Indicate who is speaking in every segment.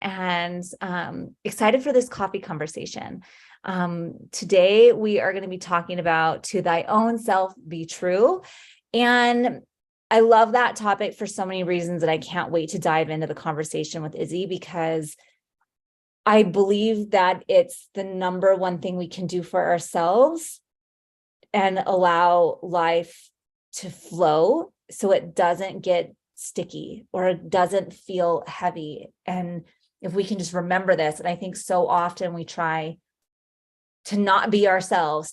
Speaker 1: and excited for this coffee conversation. Today, we are going to be talking about to thy own self be true. And I love that topic for so many reasons that I can't wait to dive into the conversation with Izzy, because I believe that it's the number one thing we can do for ourselves and allow life to flow so it doesn't get sticky or it doesn't feel heavy. And if we can just remember this, and I think so often we try to not be ourselves,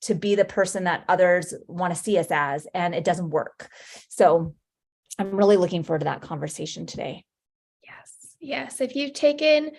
Speaker 1: to be the person that others want to see us as, and it doesn't work. So I'm really looking forward to that conversation today.
Speaker 2: Yes. If you've taken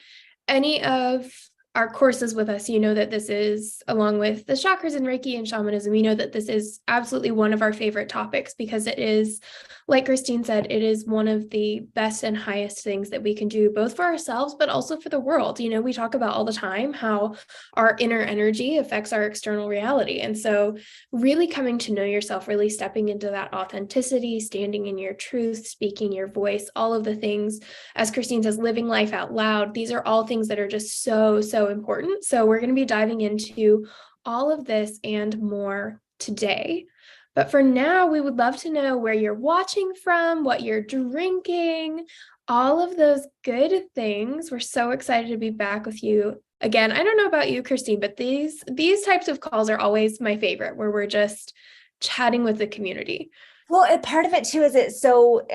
Speaker 2: any of our courses with us, you know that this is, along with the chakras and Reiki and shamanism, you know that this is absolutely one of our favorite topics, because it is, like Christine said, it is one of the best and highest things that we can do, both for ourselves, but also for the world. You know, we talk about all the time how our inner energy affects our external reality. And so really coming to know yourself, really stepping into that authenticity, standing in your truth, speaking your voice, all of the things, as Christine says, living life out loud. These are all things that are just so important. So we're going to be diving into all of this and more today. But for now, we would love to know where you're watching from, what you're drinking, all of those good things. We're so excited to be back with you again. I don't know about you, Christine, but these types of calls are always my favorite, where we're just chatting with the community.
Speaker 1: Well, part of it too is it's so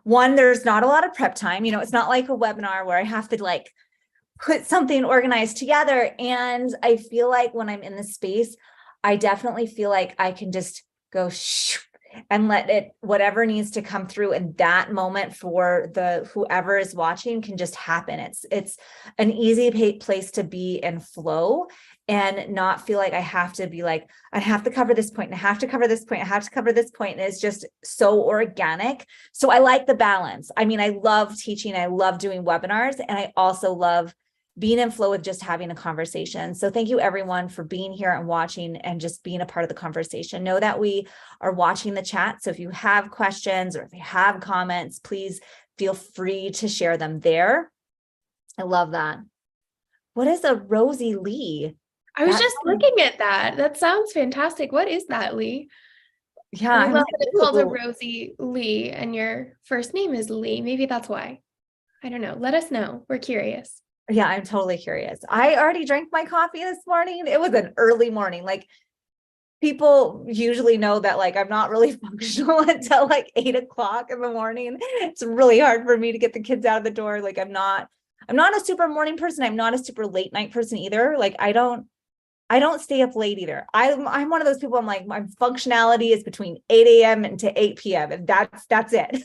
Speaker 1: one, there's not a lot of prep time. You know, it's not like a webinar where I have to put something organized together. And I feel like when I'm in the space, I definitely feel like I can just go and let it, whatever needs to come through in that moment for whoever is watching can just happen. It's an easy place to be and flow and not feel like I have to be like, I have to cover this point and I have to cover this point. I have to cover this point. And it's just so organic. So I like the balance. I mean, I love teaching. I love doing webinars, and I also love being in flow with just having a conversation. So thank you everyone for being here and watching and just being a part of the conversation. Know that we are watching the chat. So if you have questions or if you have comments, please feel free to share them there. I love that. What is a Rosie Lee?
Speaker 2: I was just looking at that. That sounds fantastic. What is that, Lee?
Speaker 1: Yeah.
Speaker 2: I love that it's called a Rosie Lee and your first name is Lee. Maybe that's why. I don't know. Let us know. We're curious.
Speaker 1: Yeah, I'm totally curious. I already drank my coffee this morning. It was an early morning. People usually know that I'm not really functional until 8:00 in the morning. It's really hard for me to get the kids out of the door. I'm not a super morning person. I'm not a super late night person either. I don't stay up late either. I'm one of those people. My functionality is between 8 a.m. and to 8 p.m. and that's it.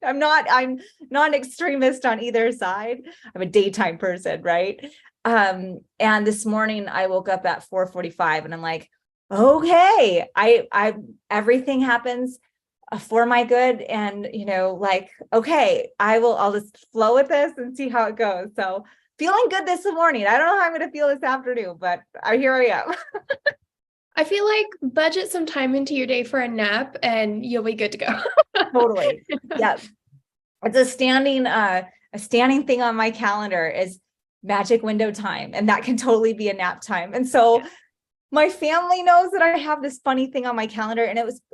Speaker 1: I'm not an extremist on either side. I'm a daytime person, right? And this morning I woke up at 4:45 and I'm like, okay, I everything happens for my good. And okay, I'll just flow with this and see how it goes. So feeling good this morning. I don't know how I'm going to feel this afternoon, but here I am.
Speaker 2: I feel like budget some time into your day for a nap and you'll be good to go.
Speaker 1: Totally. Yeah. It's a standing thing on my calendar is magic window time. And that can totally be a nap time. And so my family knows that I have this funny thing on my calendar,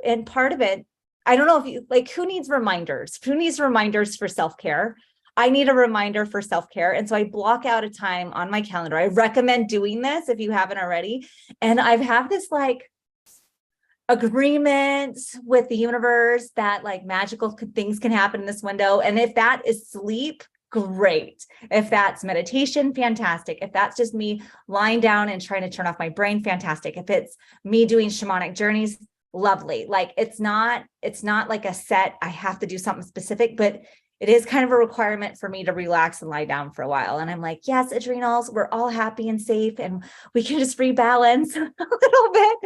Speaker 1: and part of it, I don't know if you who needs reminders? Who needs reminders for self-care? I need a reminder for self-care. And so I block out a time on my calendar. I recommend doing this if you haven't already. And I've had this agreement with the universe that magical things can happen in this window. And if that is sleep, great. If that's meditation, fantastic. If that's just me lying down and trying to turn off my brain, fantastic. If it's me doing shamanic journeys, lovely. It's not like a set, I have to do something specific, but it is kind of a requirement for me to relax and lie down for a while. And I'm like, yes, adrenals, we're all happy and safe and we can just rebalance a little bit.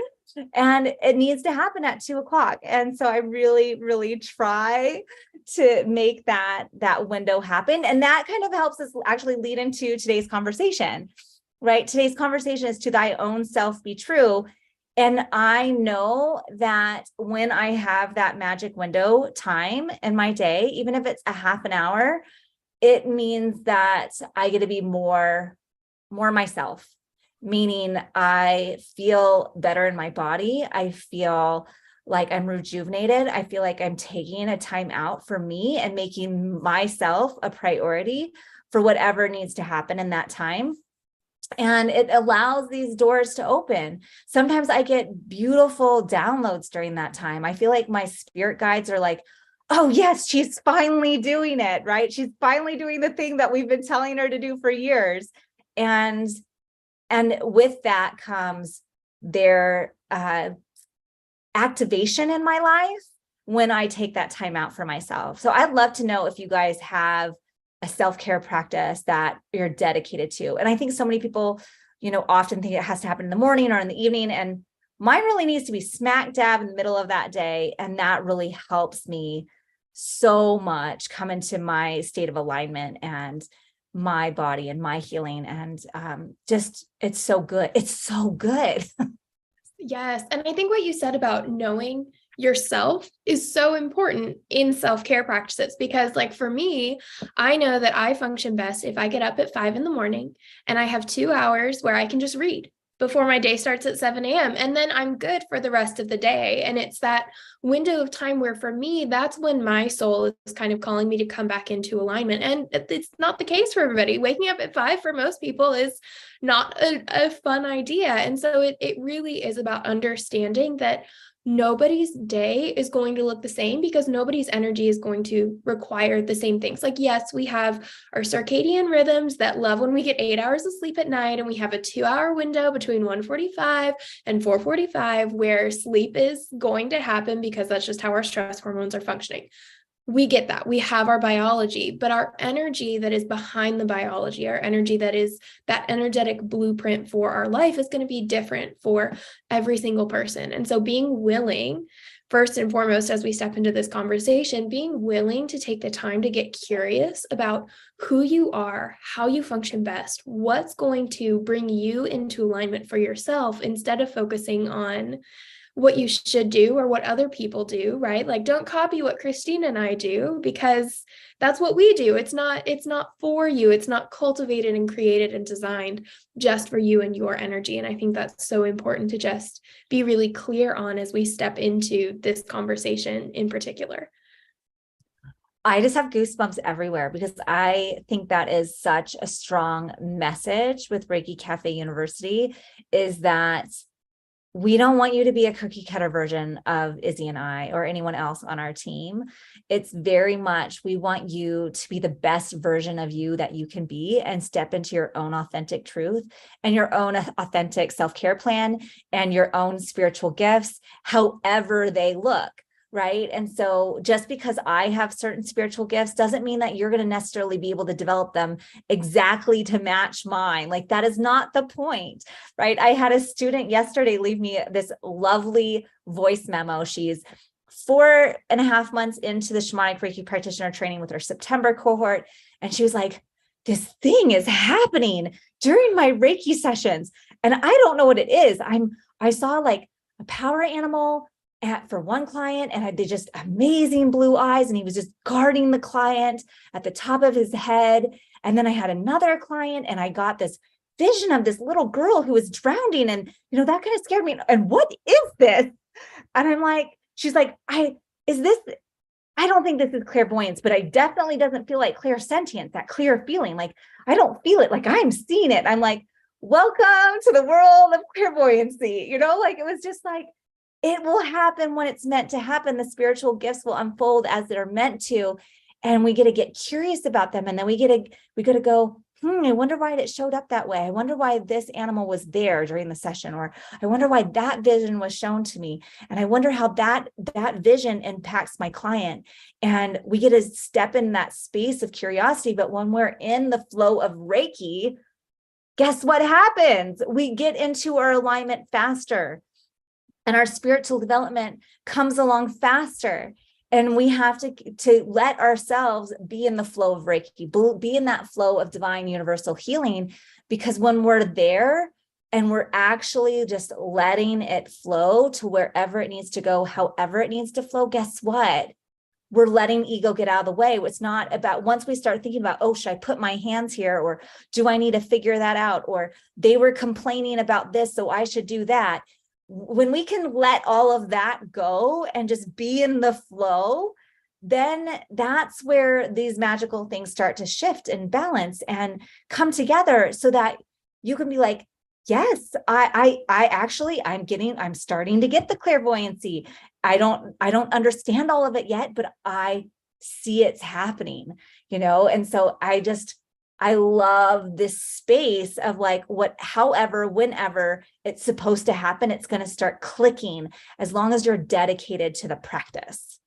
Speaker 1: And it needs to happen at 2:00. And so I really, really try to make that window happen. And that kind of helps us actually lead into today's conversation, right? Today's conversation is to thy own self be true. And I know that when I have that magic window time in my day, even if it's a half an hour, it means that I get to be more myself, meaning I feel better in my body. I feel like I'm rejuvenated. I feel like I'm taking a time out for me and making myself a priority for whatever needs to happen in that time. And it allows these doors to open. Sometimes I get beautiful downloads during that time. I feel like my spirit guides are like, oh yes, she's finally doing it, right? She's finally doing the thing that we've been telling her to do for years. And with that comes their activation in my life when I take that time out for myself. So I'd love to know if you guys have a self-care practice that you're dedicated to. And I think so many people, often think it has to happen in the morning or in the evening. And mine really needs to be smack dab in the middle of that day. And that really helps me so much come into my state of alignment and my body and my healing. And it's so good. It's so good.
Speaker 2: Yes. And I think what you said about knowing yourself is so important in self-care practices, because like for me, I know that I function best if I get up at 5 a.m. and I have 2 hours where I can just read before my day starts at 7 a.m. And then I'm good for the rest of the day. And it's that window of time where for me, that's when my soul is kind of calling me to come back into alignment. And it's not the case for everybody. Waking up at 5 for most people is not a fun idea. And so it really is about understanding that nobody's day is going to look the same, because nobody's energy is going to require the same things. Like, yes, we have our circadian rhythms that love when we get 8 hours of sleep at night, and we have a 2-hour window between 1:45 and 4:45 where sleep is going to happen because that's just how our stress hormones are functioning. We get that. We have our biology, but our energy that is behind the biology, our energy that is that energetic blueprint for our life, is going to be different for every single person. And so being willing, first and foremost, as we step into this conversation, being willing to take the time to get curious about who you are, how you function best, what's going to bring you into alignment for yourself, instead of focusing on what you should do or what other people do, right? Like, don't copy what Christine and I do, because that's what we do. It's not for you. It's not cultivated and created and designed just for you and your energy. And I think that's so important to just be really clear on as we step into this conversation in particular.
Speaker 1: I just have goosebumps everywhere, because I think that is such a strong message with Reiki Cafe University, is that we don't want you to be a cookie cutter version of Izzy and I or anyone else on our team. It's very much, we want you to be the best version of you that you can be, and step into your own authentic truth and your own authentic self-care plan and your own spiritual gifts, however they look. Right. And so just because I have certain spiritual gifts doesn't mean that you're going to necessarily be able to develop them exactly to match mine. Like, that is not the point. Right. I had a student yesterday leave me this lovely voice memo. She's 4.5 months into the shamanic Reiki practitioner training with her September cohort. And she was like, this thing is happening during my Reiki sessions, and I don't know what it is. I saw like a power animal for one client, and they just amazing blue eyes, and he was just guarding the client at the top of his head. And then I had another client, and I got this vision of this little girl who was drowning, and that kind of scared me. And what is this? And I'm like, she's like, I don't think this is clairvoyance, but I definitely doesn't feel like clairsentience, that clear feeling. Like, I don't feel it like I'm seeing it. I'm like, welcome to the world of clairvoyancy. Like, it was just like, it will happen when it's meant to happen. The spiritual gifts will unfold as they're meant to. And we get to get curious about them. And then we got to go, I wonder why it showed up that way. I wonder why this animal was there during the session, or I wonder why that vision was shown to me. And I wonder how that vision impacts my client. And we get to step in that space of curiosity. But when we're in the flow of Reiki, guess what happens? We get into our alignment faster, and our spiritual development comes along faster. And we have to let ourselves be in the flow of Reiki, be in that flow of divine universal healing, because when we're there and we're actually just letting it flow to wherever it needs to go, however it needs to flow, guess what? we're letting ego get out of the way. It's not about, once we start thinking about, oh, should I put my hands here? Or do I need to figure that out? Or they were complaining about this, so I should do that. When we can let all of that go and just be in the flow, then that's where these magical things start to shift and balance and come together, so that you can be like, yes, I actually, I'm starting to get the clairvoyancy. I don't understand all of it yet, but I see it's happening, And so I love this space of like, however, whenever it's supposed to happen, it's going to start clicking, as long as you're dedicated to the practice.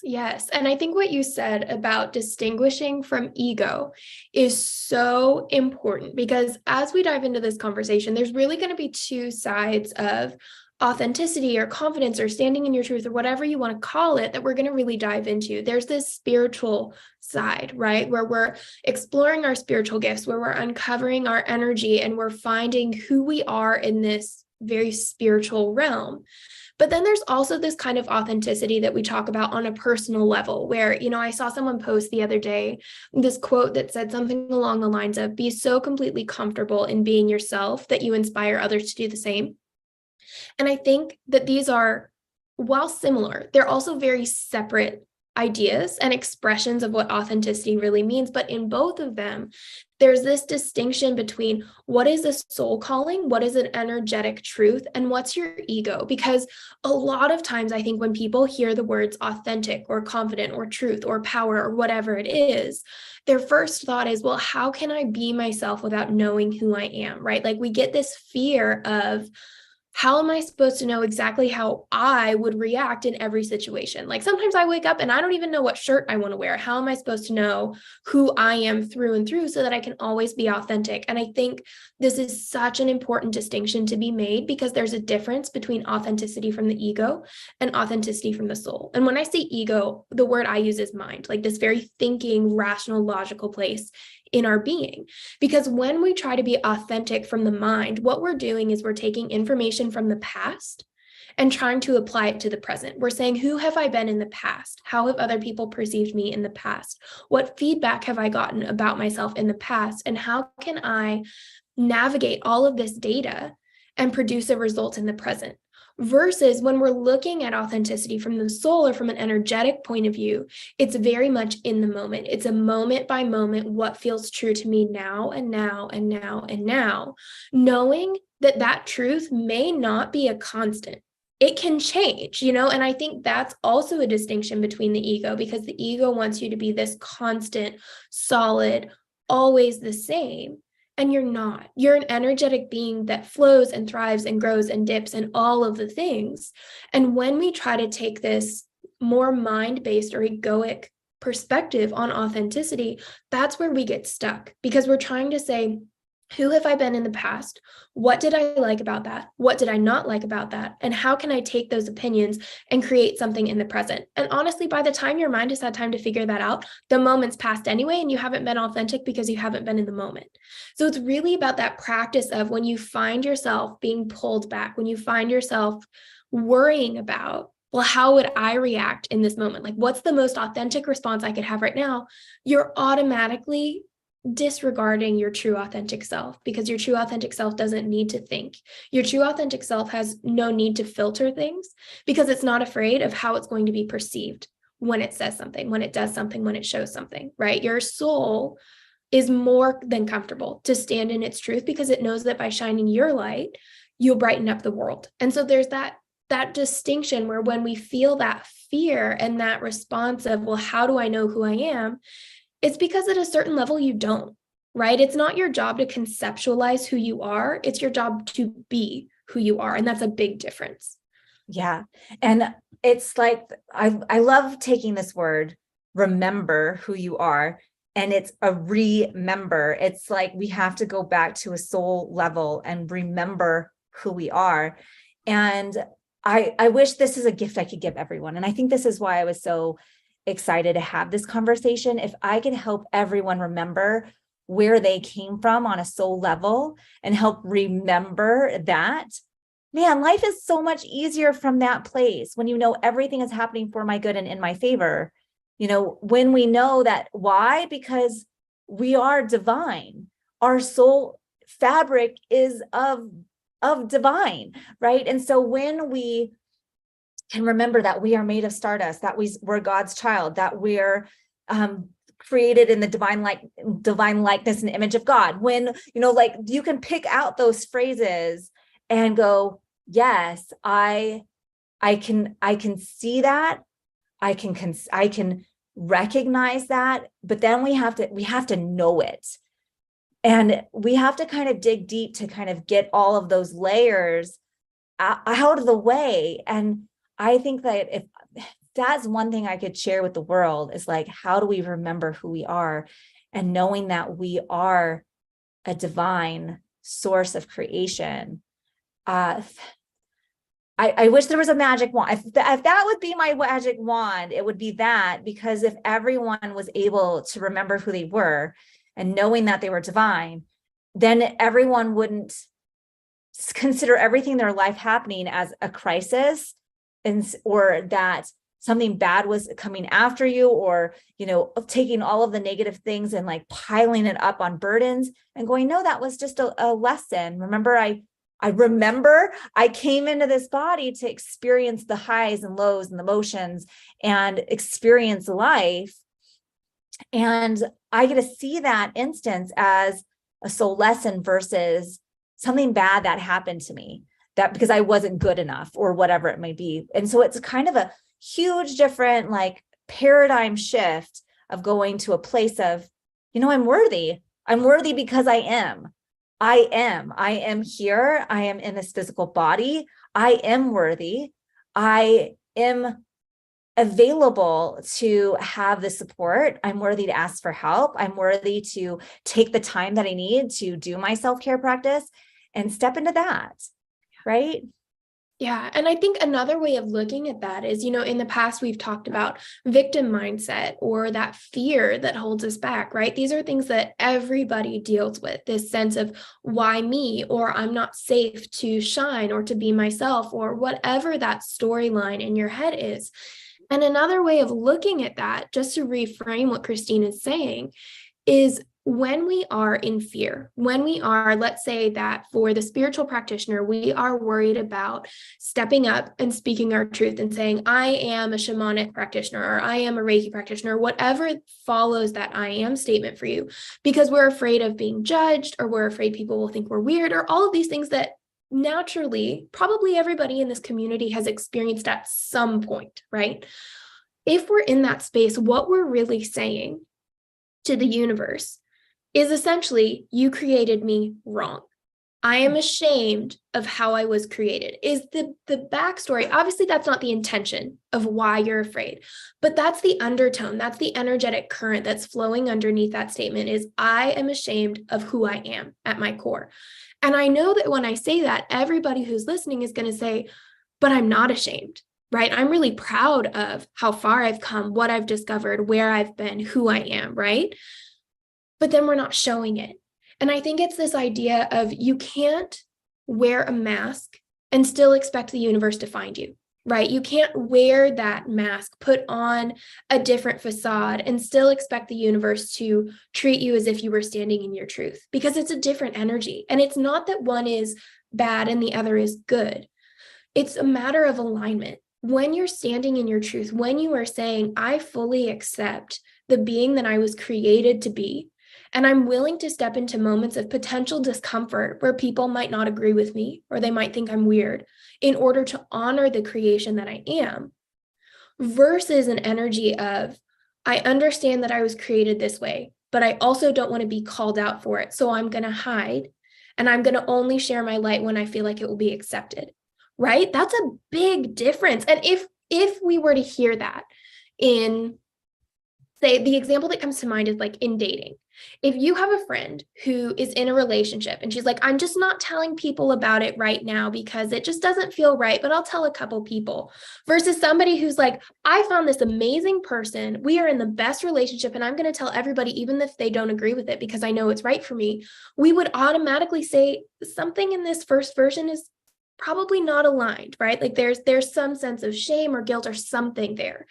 Speaker 2: Yes. And I think what you said about distinguishing from ego is so important, because as we dive into this conversation, there's really going to be two sides of authenticity or confidence or standing in your truth or whatever you want to call it that we're going to really dive into. There's this spiritual side, right? Where we're exploring our spiritual gifts, where we're uncovering our energy and we're finding who we are in this very spiritual realm. But then there's also this kind of authenticity that we talk about on a personal level where, I saw someone post the other day, this quote that said something along the lines of, be so completely comfortable in being yourself that you inspire others to do the same. And I think that these are, while similar, they're also very separate ideas and expressions of what authenticity really means. But in both of them, there's this distinction between what is a soul calling, what is an energetic truth, and what's your ego. Because a lot of times I think when people hear the words authentic or confident or truth or power or whatever it is, their first thought is, well, how can I be myself without knowing who I am, right? Like we get this fear of, how am I supposed to know exactly how I would react in every situation? Like sometimes I wake up and I don't even know what shirt I want to wear. How am I supposed to know who I am through and through so that I can always be authentic? And I think this is such an important distinction to be made, because there's a difference between authenticity from the ego and authenticity from the soul. And when I say ego, the word I use is mind, like this very thinking, rational, logical place in our being. Because when we try to be authentic from the mind, what we're doing is we're taking information from the past and trying to apply it to the present. We're saying, who have I been in the past? How have other people perceived me in the past? What feedback have I gotten about myself in the past? And how can I navigate all of this data and produce a result in the present? Versus when we're looking at authenticity from the soul or from an energetic point of view, it's very much in the moment. It's a moment by moment, what feels true to me now and now and now and now, knowing that that truth may not be a constant. It can change, and I think that's also a distinction between the ego, because the ego wants you to be this constant, solid, always the same. And you're not. You're an energetic being that flows and thrives and grows and dips and all of the things. And when we try to take this more mind-based or egoic perspective on authenticity, that's where we get stuck, because we're trying to say, who have I been in the past? What did I like about that? What did I not like about that? And how can I take those opinions and create something in the present? And honestly, by the time your mind has had time to figure that out, the moment's passed anyway, and you haven't been authentic because you haven't been in the moment. So it's really about that practice of when you find yourself being pulled back, when you find yourself worrying about, well, how would I react in this moment? Like, what's the most authentic response I could have right now? You're automatically disregarding your true authentic self, because your true authentic self doesn't need to think. Your true authentic self has no need to filter things, because it's not afraid of how it's going to be perceived when it says something, when it does something, when it shows something, right? Your soul is more than comfortable to stand in its truth, because it knows that by shining your light, you'll brighten up the world. And so there's that distinction where when we feel that fear and that response of, well, how do I know who I am? It's because at a certain level, you don't, right? It's not your job to conceptualize who you are. It's your job to be who you are. And that's a big difference.
Speaker 1: Yeah. And it's like, I love taking this word, remember who you are. And it's a remember. It's like we have to go back to a soul level and remember who we are. And I wish this is a gift I could give everyone. And I think this is why I was so excited to have this conversation. If I could help everyone remember where they came from on a soul level and help remember that, man, life is so much easier from that place when you know everything is happening for my good and in my favor. when we know that. Why? Because we are divine. Our soul fabric is of divine, right? And so when we can remember that we are made of stardust, that we're God's child, that we're created in the divine likeness and image of God. When, you can pick out those phrases and go, yes, I can see that. I can recognize that, but then we have to know it. And we have to kind of dig deep to kind of get all of those layers out of the way. And I think that if that's one thing I could share with the world, is like, how do we remember who we are, and knowing that we are a divine source of creation. I wish there was a magic wand. If that would be my magic wand, it would be that, because if everyone was able to remember who they were and knowing that they were divine, then everyone wouldn't consider everything in their life happening as a crisis, or that something bad was coming after you, or, taking all of the negative things and like piling it up on burdens and going, no, that was just a lesson. Remember, I remember I came into this body to experience the highs and lows and the emotions and experience life. And I get to see that instance as a soul lesson versus something bad that happened to me, that because I wasn't good enough or whatever it may be. And so it's kind of a huge different like paradigm shift of going to a place of, I'm worthy. I'm worthy because I am here. I am in this physical body. I am worthy. I am available to have the support. I'm worthy to ask for help. I'm worthy to take the time that I need to do my self-care practice and step into that. Right?
Speaker 2: Yeah. And I think another way of looking at that is, in the past, we've talked about victim mindset or that fear that holds us back, right? These are things that everybody deals with, this sense of why me, or I'm not safe to shine or to be myself, or whatever that storyline in your head is. And another way of looking at that, just to reframe what Christine is saying, is when we are in fear, when we are, let's say that for the spiritual practitioner, we are worried about stepping up and speaking our truth and saying, I am a shamanic practitioner, or I am a Reiki practitioner, whatever follows that I am statement for you, because we're afraid of being judged, or we're afraid people will think we're weird, or all of these things that naturally, probably everybody in this community has experienced at some point, right? If we're in that space, what we're really saying to the universe is essentially, you created me wrong. I am ashamed of how I was created, is the backstory. Obviously, that's not the intention of why you're afraid, but that's the undertone. That's the energetic current that's flowing underneath that statement, is I am ashamed of who I am at my core. And I know that when I say that, everybody who's listening is going to say, but I'm not ashamed, right? I'm really proud of how far I've come, what I've discovered, where I've been, who I am, right? But then we're not showing it. And I think it's this idea of, you can't wear a mask and still expect the universe to find you, right? You can't wear that mask, put on a different facade, and still expect the universe to treat you as if you were standing in your truth, because it's a different energy. And it's not that one is bad and the other is good. It's a matter of alignment. When you're standing in your truth, when you are saying, I fully accept the being that I was created to be, and I'm willing to step into moments of potential discomfort where people might not agree with me, or they might think I'm weird, in order to honor the creation that I am, versus an energy of, I understand that I was created this way, but I also don't want to be called out for it. So I'm going to hide, and I'm going to only share my light when I feel like it will be accepted, right? That's a big difference. And if we were to hear that in, say, the example that comes to mind is like in dating. If you have a friend who is in a relationship and she's like, I'm just not telling people about it right now because it just doesn't feel right, but I'll tell a couple people, versus somebody who's like, I found this amazing person, we are in the best relationship, and I'm going to tell everybody, even if they don't agree with it, because I know it's right for me, we would automatically say something in this first version is probably not aligned, right? Like there's some sense of shame or guilt or something there.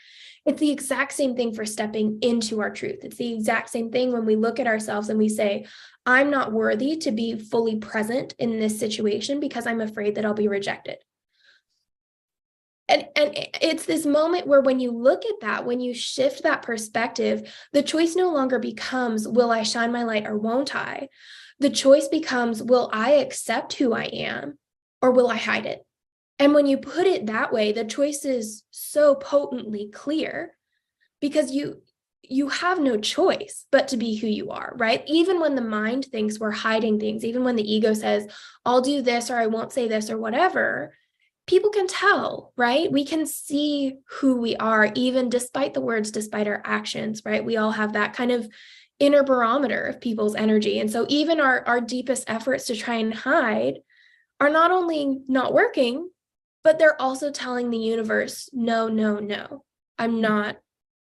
Speaker 2: It's the exact same thing for stepping into our truth. It's the exact same thing when we look at ourselves and we say, I'm not worthy to be fully present in this situation because I'm afraid that I'll be rejected. And it's this moment where when you look at that, when you shift that perspective, the choice no longer becomes, will I shine my light or won't I? The choice becomes, will I accept who I am or will I hide it? And when you put it that way, the choice is so potently clear because you have no choice but to be who you are, right? Even when the mind thinks we're hiding things, even when the ego says, I'll do this or I won't say this or whatever, people can tell, right? We can see who we are, even despite the words, despite our actions, right? We all have that kind of inner barometer of people's energy. And so even our deepest efforts to try and hide are not only not working, but they're also telling the universe, no, no, no, I'm not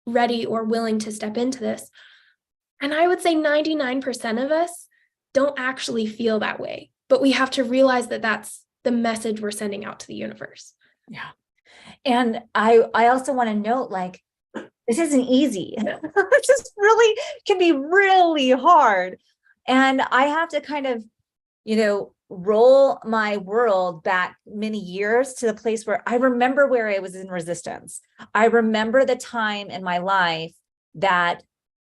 Speaker 2: ready or willing to step into this. And I would say 99% of us don't actually feel that way, but we have to realize that that's the message we're sending out to the universe.
Speaker 1: Yeah. And I also want to note, like, this isn't easy. It just really can be really hard. And I have to kind of, roll my world back many years to the place where I remember where I was in resistance. I remember the time in my life that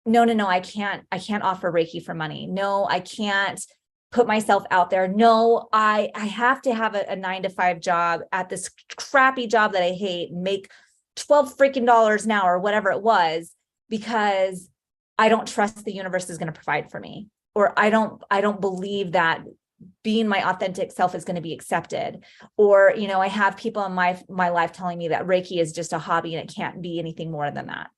Speaker 1: no, I can't offer Reiki for money. No, I can't put myself out there. No, I have to have a 9-to-5 job at this crappy job that I hate and make $12 freaking dollars an hour or whatever it was, because I don't trust the universe is going to provide for me, or I don't believe that being my authentic self is going to be accepted. Or, I have people in my life telling me that Reiki is just a hobby and it can't be anything more than that.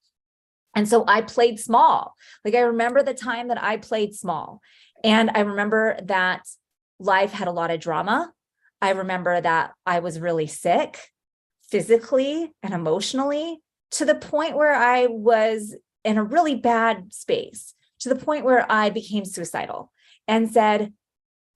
Speaker 1: And so I played small. Like, I remember the time that I played small. And I remember that life had a lot of drama. I remember that I was really sick physically and emotionally, to the point where I was in a really bad space, to the point where I became suicidal and said,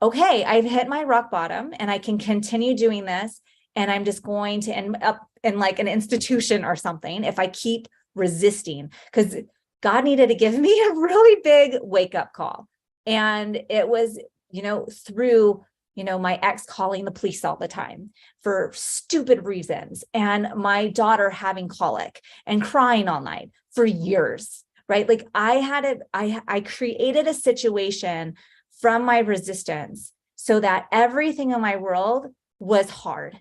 Speaker 1: okay, I've hit my rock bottom and I can continue doing this. And I'm just going to end up in like an institution or something if I keep resisting, because God needed to give me a really big wake up call. And it was, through, my ex calling the police all the time for stupid reasons, and my daughter having colic and crying all night for years, right? Like, I created a situation from my resistance so that everything in my world was hard.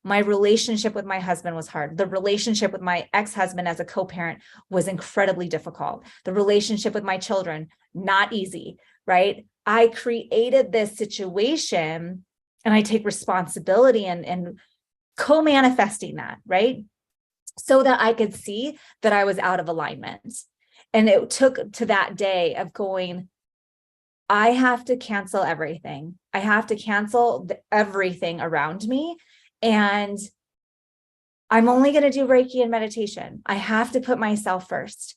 Speaker 1: My relationship with my husband was hard. The relationship with my ex-husband as a co-parent was incredibly difficult. The relationship with my children, not easy, right? I created this situation and I take responsibility and co-manifesting that, right? So that I could see that I was out of alignment. And it took to that day of going, I have to cancel everything. I have to cancel everything around me. And I'm only going to do Reiki and meditation. I have to put myself first.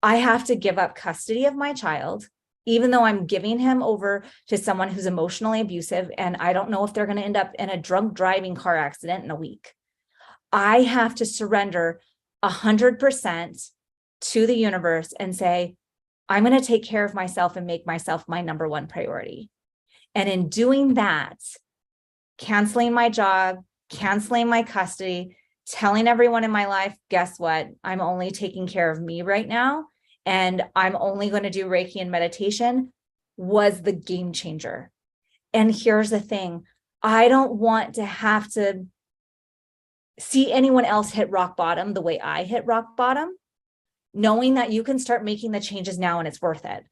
Speaker 1: I have to give up custody of my child, even though I'm giving him over to someone who's emotionally abusive. And I don't know if they're going to end up in a drunk driving car accident in a week. I have to surrender 100% to the universe and say, I'm going to take care of myself and make myself my number one priority. And in doing that, canceling my job, canceling my custody, telling everyone in my life, guess what? I'm only taking care of me right now. And I'm only going to do Reiki and meditation, was the game changer. And here's the thing. I don't want to have to see anyone else hit rock bottom the way I hit rock bottom, knowing that you can start making the changes now and it's worth it.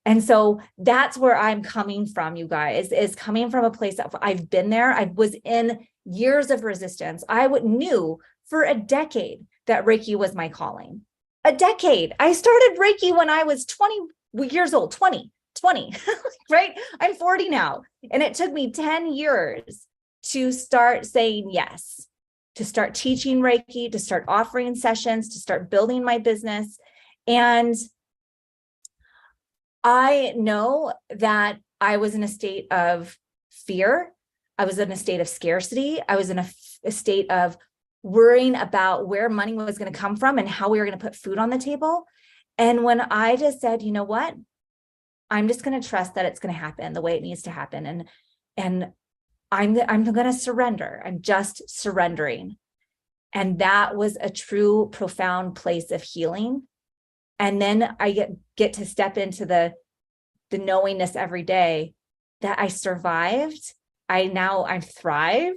Speaker 1: And so that's where I'm coming from, you guys, is coming from a place that I've been there. I was in years of resistance. I knew for a decade that Reiki was my calling. A decade. I started Reiki when I was 20 years old, 20, right? I'm 40 now. And it took me 10 years to start saying yes, to start teaching Reiki, to start offering sessions, to start building my business. And I know that I was in a state of fear. I was in a state of scarcity. I was in a state of worrying about where money was going to come from and how we were going to put food on the table. And when I just said, you know what, I'm just going to trust that it's going to happen the way it needs to happen. And I'm going to surrender. I'm just surrendering. And that was a true, profound place of healing. And then I get to step into the knowingness every day that I survived. I thrive.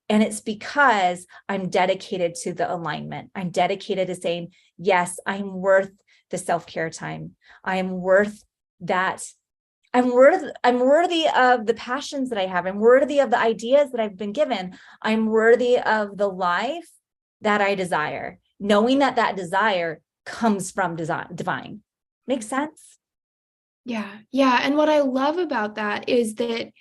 Speaker 1: And it's because I'm dedicated to the alignment. I'm dedicated to saying, yes, I'm worth the self-care time. I am worth that. I'm worthy of the passions that I have. I'm worthy of the ideas that I've been given. I'm worthy of the life that I desire, knowing that that desire comes from divine. Makes sense?
Speaker 2: Yeah. Yeah. And what I love about that is that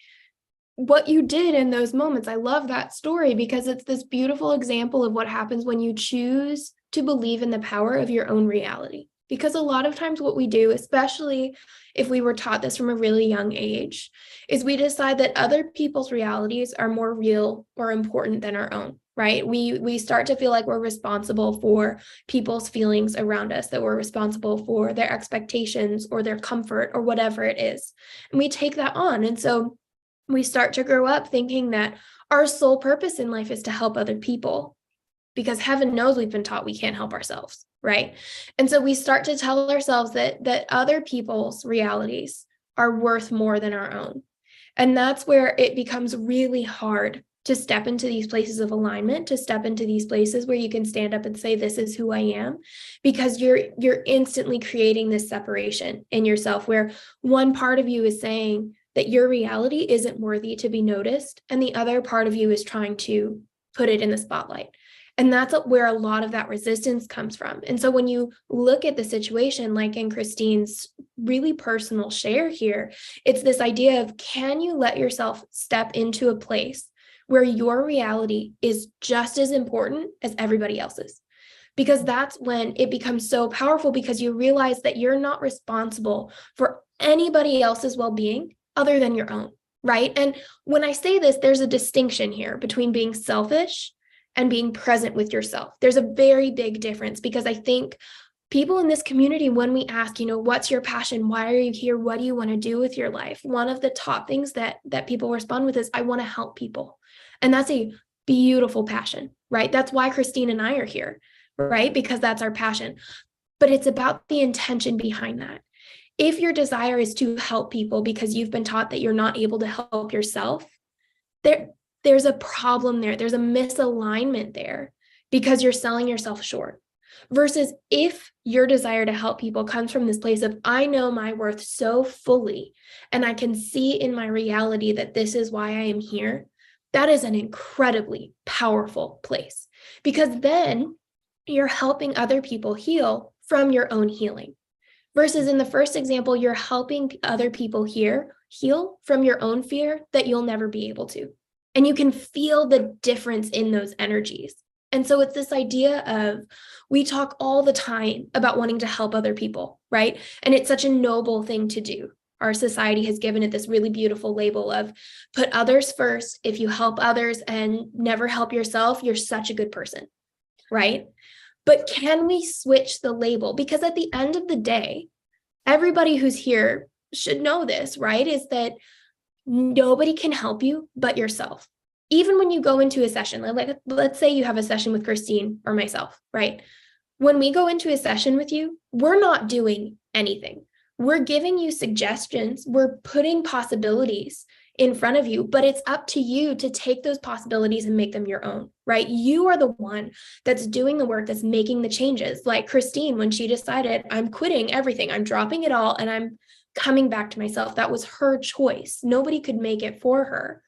Speaker 2: what you did in those moments, I love that story because it's this beautiful example of what happens when you choose to believe in the power of your own reality. Because a lot of times what we do, especially if we were taught this from a really young age, is we decide that other people's realities are more real or important than our own, right? We start to feel like we're responsible for people's feelings around us, that we're responsible for their expectations or their comfort or whatever it is. And we take that on. And so we start to grow up thinking that our sole purpose in life is to help other people, because heaven knows we've been taught we can't help ourselves, right? And so we start to tell ourselves that other people's realities are worth more than our own. And that's where it becomes really hard to step into these places of alignment, to step into these places where you can stand up and say, this is who I am, because you're instantly creating this separation in yourself where one part of you is saying that your reality isn't worthy to be noticed, and the other part of you is trying to put it in the spotlight. And that's where a lot of that resistance comes from. And so when you look at the situation, like in Christine's really personal share here, it's this idea of, can you let yourself step into a place where your reality is just as important as everybody else's? Because that's when it becomes so powerful, because you realize that you're not responsible for anybody else's well-being other than your own, right? And when I say this, there's a distinction here between being selfish and being present with yourself. There's a very big difference, because I think people in this community, when we ask, what's your passion? Why are you here? What do you want to do with your life? One of the top things that people respond with is, I want to help people. And that's a beautiful passion, right? That's why Christine and I are here, right? Because that's our passion. But it's about the intention behind that. If your desire is to help people because you've been taught that you're not able to help yourself, there's a problem there. There's a misalignment there, because you're selling yourself short. Versus if your desire to help people comes from this place of, I know my worth so fully, and I can see in my reality that this is why I am here, that is an incredibly powerful place, because then you're helping other people heal from your own healing. Versus in the first example, you're helping other people heal from your own fear that you'll never be able to. And you can feel the difference in those energies. And so it's this idea of, we talk all the time about wanting to help other people, right? And it's such a noble thing to do. Our society has given it this really beautiful label of, put others first. If you help others and never help yourself, you're such a good person, right? But can we switch the label? Because at the end of the day, everybody who's here should know this, right? Is that nobody can help you but yourself. Even when you go into a session, like let's say you have a session with Christine or myself, right? When we go into a session with you, we're not doing anything. We're giving you suggestions. We're putting possibilities in front of you, but it's up to you to take those possibilities and make them your own, right? You are the one that's doing the work, that's making the changes. Like Christine, when she decided, I'm quitting everything, I'm dropping it all, and I'm coming back to myself. That was her choice. Nobody could make it for her.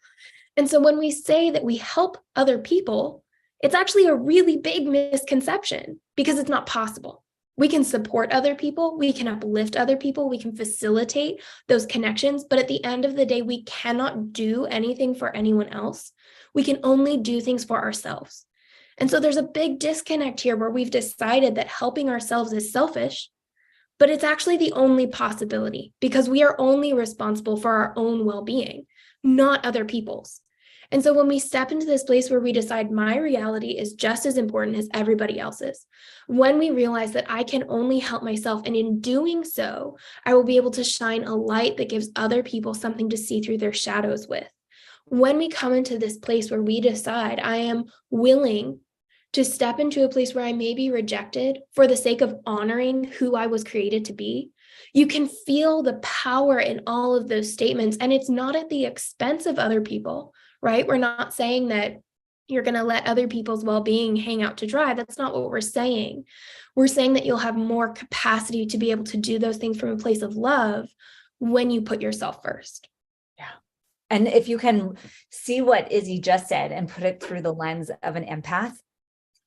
Speaker 2: And so when we say that we help other people, it's actually a really big misconception, because it's not possible. We can support other people, we can uplift other people, we can facilitate those connections, but at the end of the day, we cannot do anything for anyone else. We can only do things for ourselves. And so there's a big disconnect here where we've decided that helping ourselves is selfish, but it's actually the only possibility, because we are only responsible for our own well-being, not other people's. And so when we step into this place where we decide my reality is just as important as everybody else's, when we realize that I can only help myself, and in doing so, I will be able to shine a light that gives other people something to see through their shadows with. When we come into this place where we decide I am willing to step into a place where I may be rejected for the sake of honoring who I was created to be, you can feel the power in all of those statements. And it's not at the expense of other people, right? We're not saying that you're going to let other people's well-being hang out to dry. That's not what we're saying. We're saying that you'll have more capacity to be able to do those things from a place of love when you put yourself first.
Speaker 1: Yeah. And if you can see what Izzy just said and put it through the lens of an empath,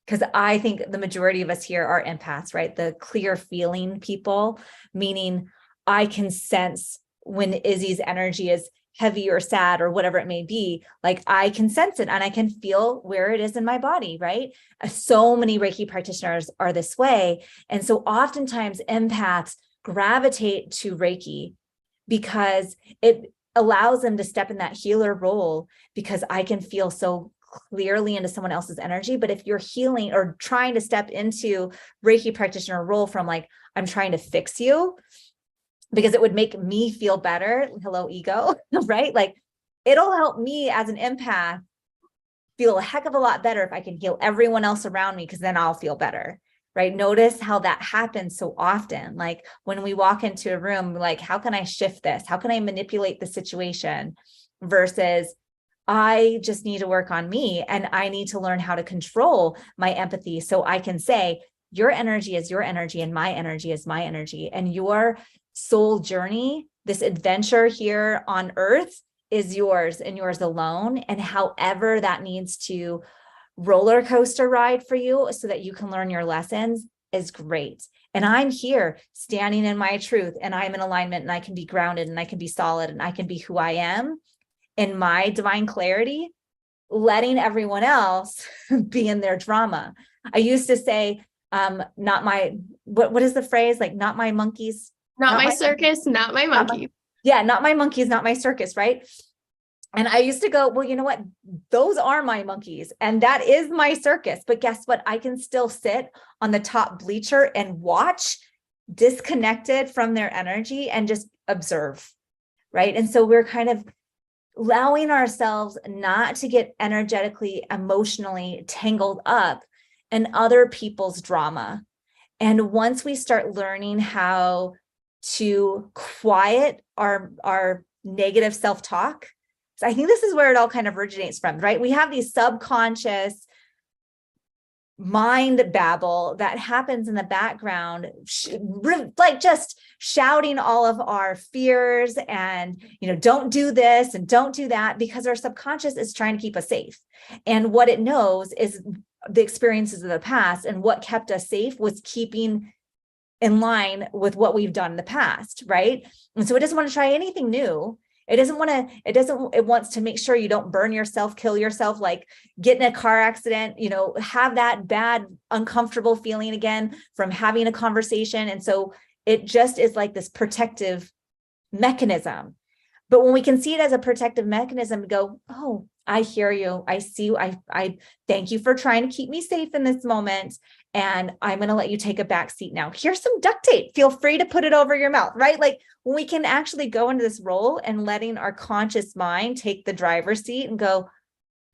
Speaker 1: because I think the majority of us here are empaths, right? The clear feeling people, meaning I can sense when Izzy's energy is heavy or sad or whatever it may be, like I can sense it and I can feel where it is in my body, right? So many Reiki practitioners are this way. And so oftentimes empaths gravitate to Reiki because it allows them to step in that healer role, because I can feel so clearly into someone else's energy. But if you're healing or trying to step into Reiki practitioner role from like, I'm trying to fix you because it would make me feel better. Hello, ego, right? Like it'll help me as an empath feel a heck of a lot better if I can heal everyone else around me, because then I'll feel better, right? Notice how that happens so often. Like when we walk into a room, like, how can I shift this? How can I manipulate the situation versus I just need to work on me and I need to learn how to control my empathy so I can say, your energy is your energy and my energy is my energy. And your soul journey, this adventure here on earth is yours and yours alone. And however that needs to roller coaster ride for you so that you can learn your lessons is great. And I'm here standing in my truth and I'm in alignment and I can be grounded and I can be solid and I can be who I am in my divine clarity, letting everyone else be in their drama. I used to say, not my, what is the phrase? Like, not my monkeys.
Speaker 2: Not my circus, not my monkey.
Speaker 1: Not my monkeys, not my circus, right? And I used to go, well, you know what? Those are my monkeys and that is my circus. But guess what? I can still sit on the top bleacher and watch, disconnected from their energy and just observe, right? And so we're kind of allowing ourselves not to get energetically, emotionally tangled up in other people's drama. And once we start learning how to quiet our negative self-talk, so I think this is where it all kind of originates from, right? We have these subconscious mind babble that happens in the background, like just shouting all of our fears and, don't do this and don't do that, because our subconscious is trying to keep us safe. And what it knows is the experiences of the past, and what kept us safe was keeping in line with what we've done in the past, right? And so it doesn't want to try anything new. It wants to make sure you don't burn yourself, kill yourself, like get in a car accident, have that bad, uncomfortable feeling again from having a conversation. And so it just is like this protective mechanism. But when we can see it as a protective mechanism, go, oh, I hear you. I see you. I thank you for trying to keep me safe in this moment. And I'm going to let you take a back seat now. Here's some duct tape. Feel free to put it over your mouth, right? Like when we can actually go into this role and letting our conscious mind take the driver's seat and go,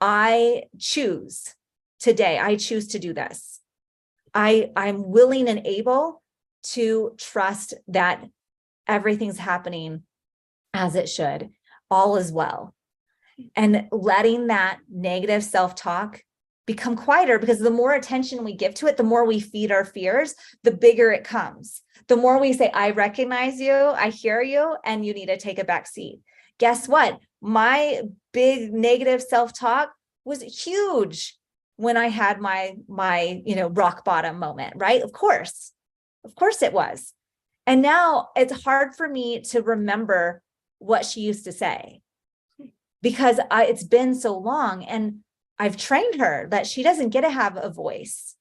Speaker 1: I choose today. I choose to do this. I'm willing and able to trust that everything's happening as it should. All is well. And letting that negative self-talk become quieter, because the more attention we give to it, the more we feed our fears, the bigger it comes. The more we say, I recognize you, I hear you, and you need to take a back seat. Guess what? My big negative self-talk was huge when I had my rock bottom moment, right? Of course it was. And now it's hard for me to remember what she used to say, because it's been so long, and I've trained her that she doesn't get to have a voice.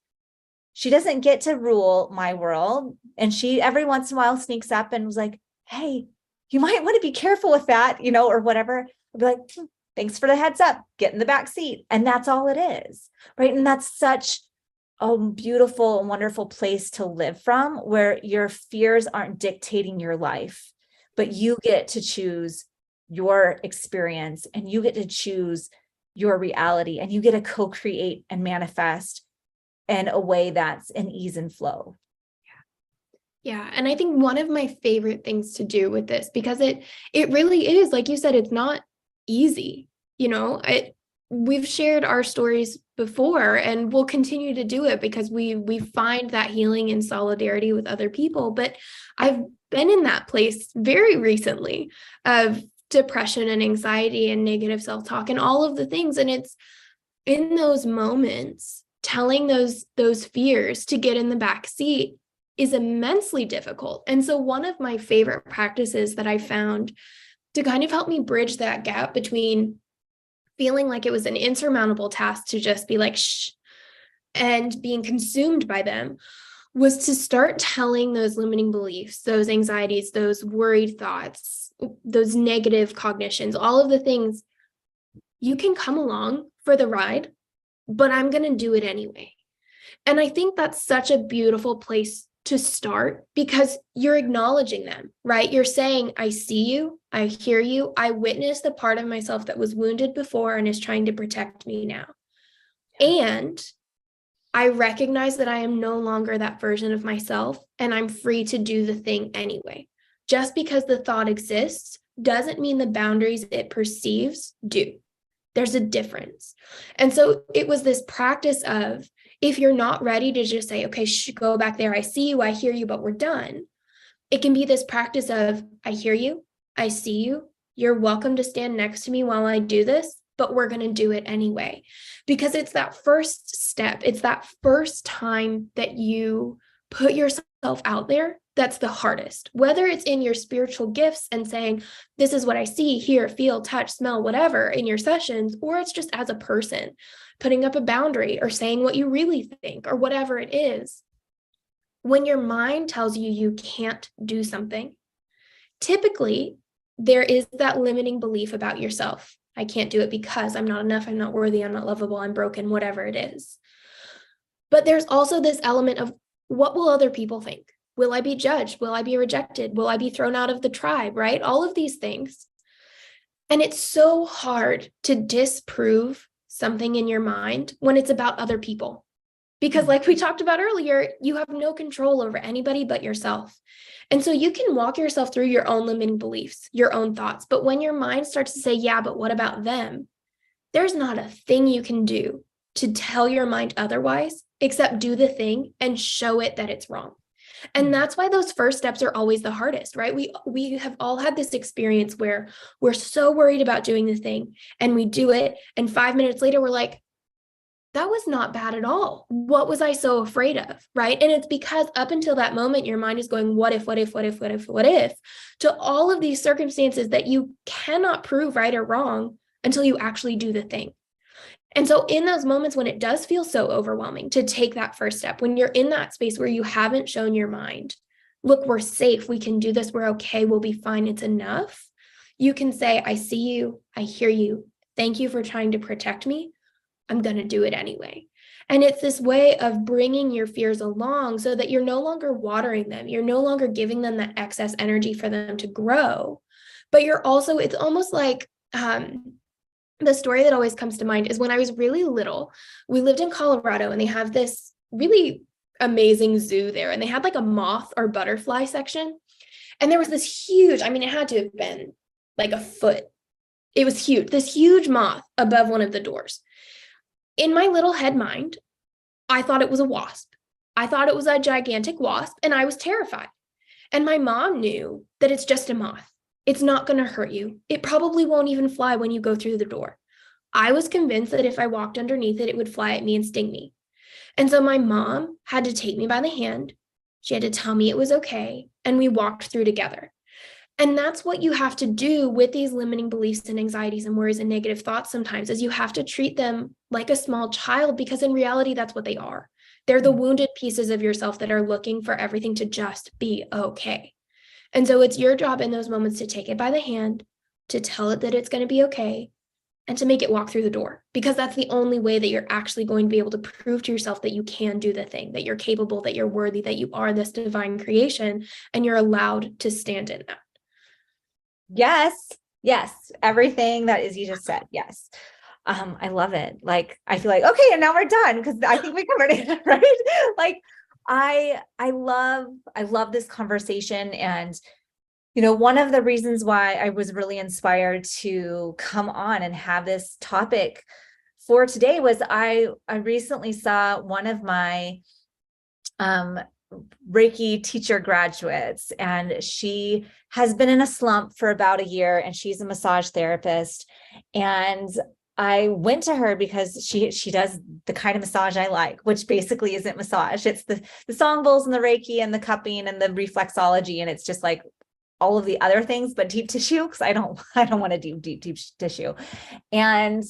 Speaker 1: She doesn't get to rule my world. And she every once in a while sneaks up and was like, hey, you might want to be careful with that, or whatever. I'll be like, thanks for the heads up, get in the back seat. And that's all it is, right? And that's such a beautiful and wonderful place to live from, where your fears aren't dictating your life, but you get to choose your experience and you get to choose your reality, and you get to co-create and manifest in a way that's in ease and flow.
Speaker 2: Yeah. And I think one of my favorite things to do with this, because it really is, like you said, it's not easy. We've shared our stories before, and we'll continue to do it because we find that healing and solidarity with other people. But I've been in that place very recently of depression and anxiety and negative self-talk and all of the things. And it's in those moments, telling those fears to get in the back seat is immensely difficult. And so one of my favorite practices that I found to kind of help me bridge that gap between feeling like it was an insurmountable task to just be like, shh, and being consumed by them, was to start telling those limiting beliefs, those anxieties, those worried thoughts, those negative cognitions, all of the things, you can come along for the ride, but I'm going to do it anyway. And I think that's such a beautiful place to start, because you're acknowledging them, right? You're saying, I see you, I hear you, I witnessed the part of myself that was wounded before and is trying to protect me now. And I recognize that I am no longer that version of myself, and I'm free to do the thing anyway. Just because the thought exists doesn't mean the boundaries it perceives do. There's a difference. And so it was this practice of, if you're not ready to just say, okay, go back there, I see you, I hear you, but we're done. It can be this practice of, I hear you, I see you, you're welcome to stand next to me while I do this, but we're going to do it anyway. Because it's that first step, it's that first time that you put yourself out there that's the hardest. Whether it's in your spiritual gifts and saying, this is what I see, hear, feel, touch, smell, whatever in your sessions, or it's just as a person putting up a boundary or saying what you really think or whatever it is. When your mind tells you you can't do something, typically there is that limiting belief about yourself. I can't do it because I'm not enough, I'm not worthy, I'm not lovable, I'm broken, whatever it is. But there's also this element of, what will other people think? Will I be judged? Will I be rejected? Will I be thrown out of the tribe, right? All of these things. And it's so hard to disprove something in your mind when it's about other people. Because like we talked about earlier, you have no control over anybody but yourself. And so you can walk yourself through your own limiting beliefs, your own thoughts. But when your mind starts to say, yeah, but what about them? There's not a thing you can do to tell your mind otherwise, except do the thing and show it that it's wrong. And that's why those first steps are always the hardest, right? We have all had this experience where we're so worried about doing the thing and we do it. And 5 minutes later, we're like, that was not bad at all. What was I so afraid of, right? And it's because up until that moment, your mind is going, what if, to all of these circumstances that you cannot prove right or wrong until you actually do the thing. And so in those moments when it does feel so overwhelming to take that first step, when you're in that space where you haven't shown your mind, look, we're safe, we can do this, we're okay, we'll be fine, it's enough. You can say, I see you, I hear you, thank you for trying to protect me, I'm going to do it anyway. And it's this way of bringing your fears along so that you're no longer watering them, you're no longer giving them that excess energy for them to grow, but you're also, it's almost like, the story that always comes to mind is when I was really little, we lived in Colorado and they have this really amazing zoo there. And they had like a moth or butterfly section. And there was this huge, I mean, it had to have been like a foot. It was huge, this huge moth above one of the doors. In my little head mind, I thought it was a wasp. I thought it was a gigantic wasp and I was terrified. And my mom knew that it's just a moth. It's not going to hurt you. It probably won't even fly when you go through the door. I was convinced that if I walked underneath it, it would fly at me and sting me. And so my mom had to take me by the hand. She had to tell me it was okay. And we walked through together. And that's what you have to do with these limiting beliefs and anxieties and worries and negative thoughts sometimes, is you have to treat them like a small child, because in reality, that's what they are. They're the wounded pieces of yourself that are looking for everything to just be okay. And so it's your job in those moments to take it by the hand, to tell it that it's going to be okay, and to make it walk through the door, because that's the only way that you're actually going to be able to prove to yourself that you can do the thing, that you're capable, that you're worthy, that you are this divine creation, and you're allowed to stand in that.
Speaker 1: Yes. Yes. Everything that Izzy just said. Yes. I love it. Like, I feel like, okay, and now we're done because I think we covered it, right? Like, I love this conversation. And, one of the reasons why I was really inspired to come on and have this topic for today was I recently saw one of my, Reiki teacher graduates, and she has been in a slump for about a year, and she's a massage therapist. And I went to her because she does the kind of massage I like, which basically isn't massage. It's the song bowls and the Reiki and the cupping and the reflexology. And it's just like all of the other things, but deep tissue, because I don't want to do deep tissue. And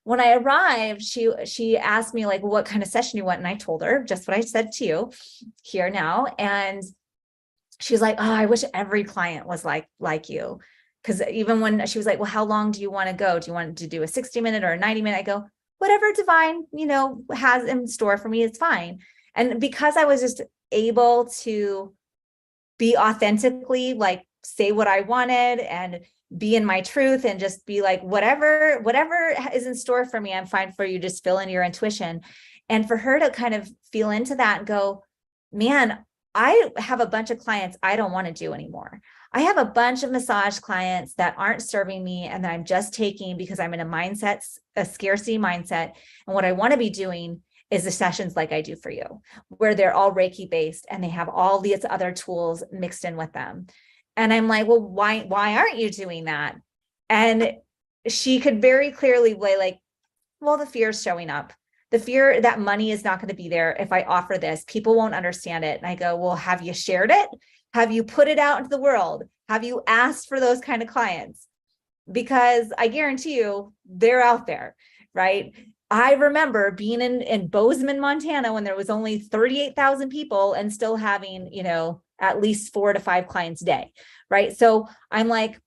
Speaker 1: when I arrived, she asked me, like, what kind of session you want? And I told her just what I said to you here now. And she's like, oh, I wish every client was like you. Because even when she was like, well, how long do you want to go? Do you want to do a 60-minute or a 90-minute? I go, whatever divine, has in store for me, it's fine. And because I was just able to be authentically, like, say what I wanted and be in my truth and just be like, whatever is in store for me, I'm fine for you. Just fill in your intuition. And for her to kind of feel into that and go, man, I have a bunch of clients I don't want to do anymore. I have a bunch of massage clients that aren't serving me and that I'm just taking because I'm in a scarcity mindset. And what I want to be doing is the sessions like I do for you, where they're all Reiki based and they have all these other tools mixed in with them. And I'm like, well, why aren't you doing that? And she could very clearly be like, well, the fear is showing up. The fear that money is not going to be there if I offer this. People won't understand it. And I go, well, have you shared it? Have you put it out into the world? Have you asked for those kind of clients? Because I guarantee you they're out there, right? I remember being in Bozeman, Montana, when there was only 38,000 people and still having, at least 4 to 5 clients a day, right? So I'm like,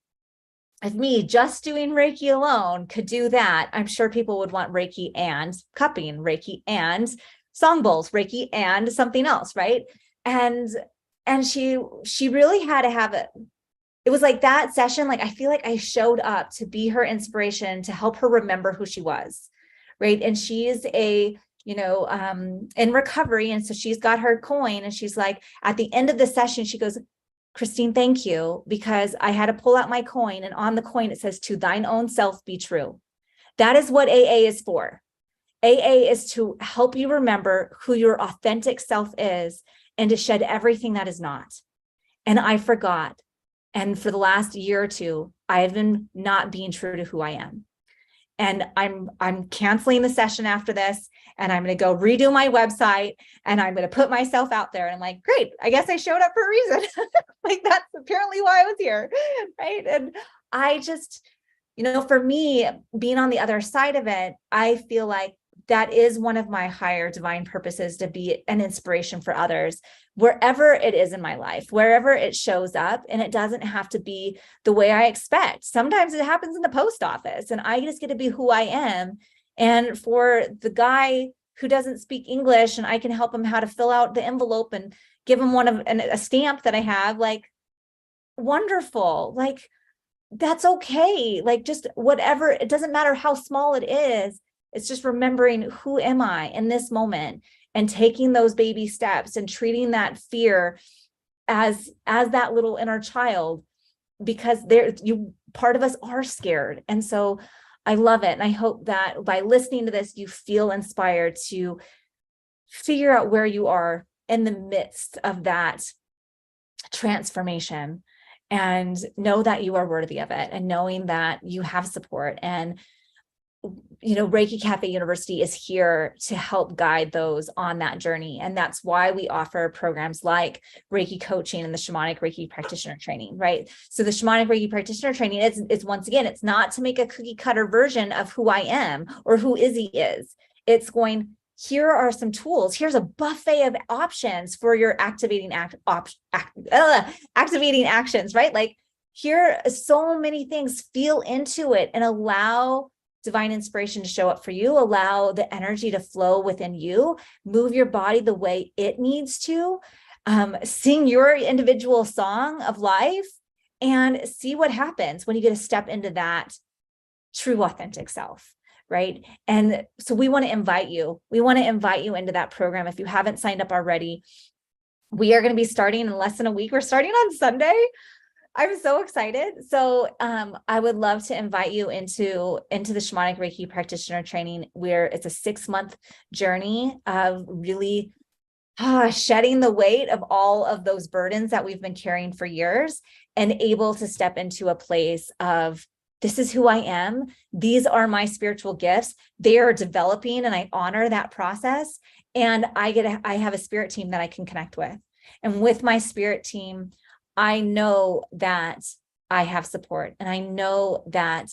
Speaker 1: if me just doing Reiki alone could do that, I'm sure people would want Reiki and cupping, Reiki and song bowls, Reiki and something else, right? And she really had to have it. It was like that session, like, I feel like I showed up to be her inspiration, to help her remember who she was, right? And she's in recovery. And so she's got her coin, and she's like, at the end of the session, she goes, Christine, thank you, because I had to pull out my coin, and on the coin, it says, to thine own self be true. That is what AA is for. AA is to help you remember who your authentic self is and to shed everything that is not. And I forgot. And for the last year or two, I have been not being true to who I am. And I'm canceling the session after this, and I'm going to go redo my website, and I'm going to put myself out there. And I'm like, great, I guess I showed up for a reason. Like, that's apparently why I was here, right? And I just, for me, being on the other side of it, I feel like that is one of my higher divine purposes, to be an inspiration for others, wherever it is in my life, wherever it shows up. And it doesn't have to be the way I expect. Sometimes it happens in the post office, and I just get to be who I am. And for the guy who doesn't speak English, and I can help him how to fill out the envelope and give him a stamp that I have, like, wonderful. Like, that's okay. Like, just whatever, it doesn't matter how small it is. It's just remembering, who am I in this moment, and taking those baby steps and treating that fear as that little inner child, because part of us are scared. And so I love it. And I hope that by listening to this, you feel inspired to figure out where you are in the midst of that transformation, and know that you are worthy of it, and knowing that you have support. And Reiki Cafe University is here to help guide those on that journey. And that's why we offer programs like Reiki coaching and the shamanic Reiki practitioner training, right? So the shamanic Reiki practitioner training is once again, it's not to make a cookie cutter version of who I am or who Izzy is. It's going, here are some tools. Here's a buffet of options for your activating actions, right? Like, here are so many things. Feel into it and allow divine inspiration to show up for you, allow the energy to flow within you, move your body the way it needs to, sing your individual song of life, and see what happens when you get to step into that true authentic self. Right. And so we want to invite you. We want to invite you into that program. If you haven't signed up already, we are going to be starting in less than a week. We're starting on Sunday. I'm so excited. So I would love to invite you into the Shamanic Reiki practitioner training, where it's a 6-month journey of really shedding the weight of all of those burdens that we've been carrying for years, and able to step into a place of, this is who I am. These are my spiritual gifts. They are developing, and I honor that process. And I have a spirit team that I can connect with. And with my spirit team, I know that I have support, and I know that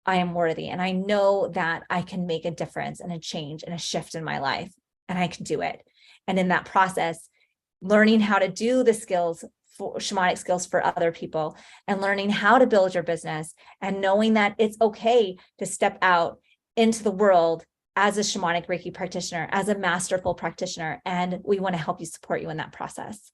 Speaker 1: I am worthy, and I know that I can make a difference and a change and a shift in my life, and I can do it. And in that process, learning how to do the skills, shamanic skills for other people, and learning how to build your business, and knowing that it's okay to step out into the world as a shamanic Reiki practitioner, as a masterful practitioner. And we want to help you, support you in that process.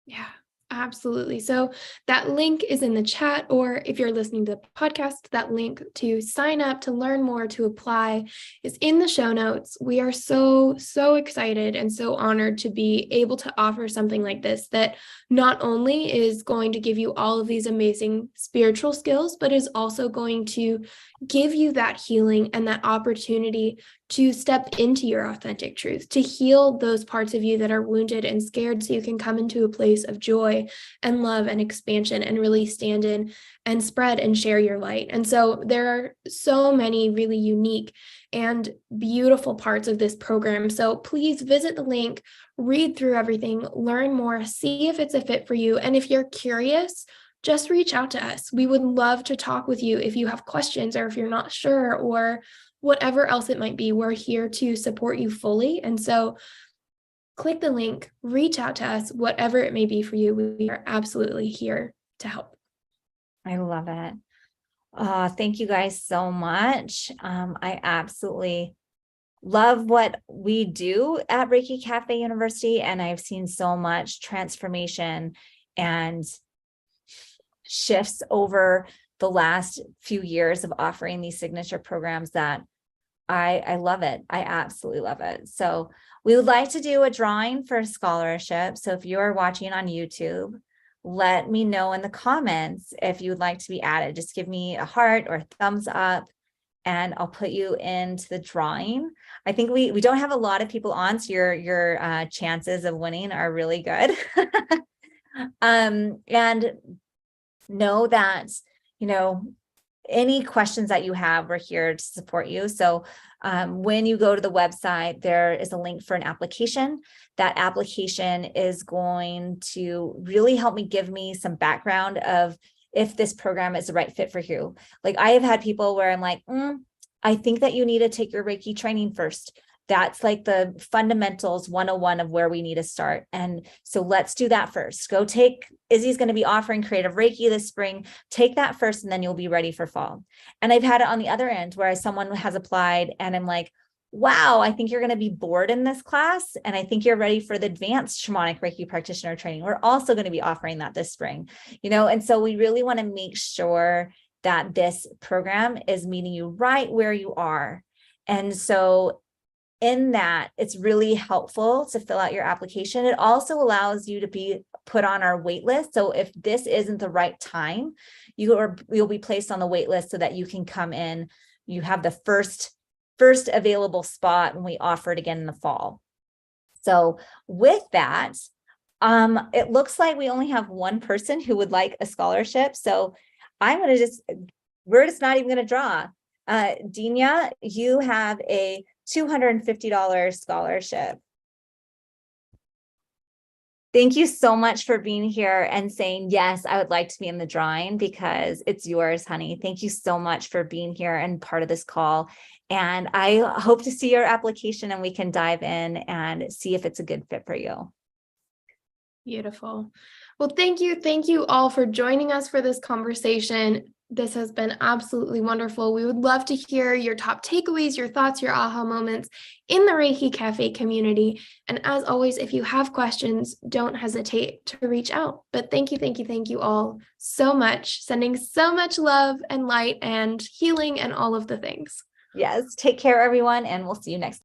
Speaker 2: Yeah, absolutely. So that link is in the chat, or if you're listening to the podcast, that link to sign up, to learn more, to apply is in the show notes. We are so, so excited and so honored to be able to offer something like this, that not only is going to give you all of these amazing spiritual skills, but is also going to give you that healing and that opportunity to step into your authentic truth, to heal those parts of you that are wounded and scared, so you can come into a place of joy and love and expansion, and really stand in and spread and share your light. And so there are so many really unique and beautiful parts of this program. So please visit the link, read through everything, learn more, see if it's a fit for you. And if you're curious, just reach out to us. We would love to talk with you if you have questions, or if you're not sure, or whatever else it might be. We're here to support you fully. And so click the link, reach out to us, whatever it may be for you. We are absolutely here to help.
Speaker 1: I love it. Thank you guys so much. I absolutely love what we do at ReikiCafe University, and I've seen so much transformation and shifts over the last few years of offering these signature programs that I love it. I absolutely love it. So we would like to do a drawing for a scholarship. So if you're watching on YouTube, let me know in the comments if you would like to be added. Just give me a heart or a thumbs up, and I'll put you into the drawing. I think we don't have a lot of people on, so your chances of winning are really good. And know that, any questions that you have, we're here to support you. So when you go to the website, there is a link for an application. That application is going to really help give me some background of if this program is the right fit for you. Like, I have had people where I'm like, I think that you need to take your Reiki training first. That's like the fundamentals 101 of where we need to start. And so let's do that first. Go take, Izzy's going to be offering creative Reiki this spring. Take that first, and then you'll be ready for fall. And I've had it on the other end where someone has applied and I'm like, wow, I think you're going to be bored in this class, and I think you're ready for the advanced shamanic Reiki practitioner training. We're also going to be offering that this spring, and so we really want to make sure that this program is meeting you right where you are. And so in that, it's really helpful to fill out your application. It also allows you to be put on our wait list. So if this isn't the right time, you'll be placed on the wait list so that you can come in. You have the first available spot when we offer it again in the fall. So with that, it looks like we only have one person who would like a scholarship. So we're just not even going to draw. Dina, you have a $250 scholarship. Thank you so much for being here and saying, yes, I would like to be in the drawing, because it's yours, honey. Thank you so much for being here and part of this call. And I hope to see your application, and we can dive in and see if it's a good fit for you.
Speaker 2: Beautiful. Well, thank you. Thank you all for joining us for this conversation. This has been absolutely wonderful. We would love to hear your top takeaways, your thoughts, your aha moments in the Reiki Cafe community. And as always, if you have questions, don't hesitate to reach out. But thank you all so much, sending so much love and light and healing and all of the things.
Speaker 1: Yes. Take care, everyone, and we'll see you next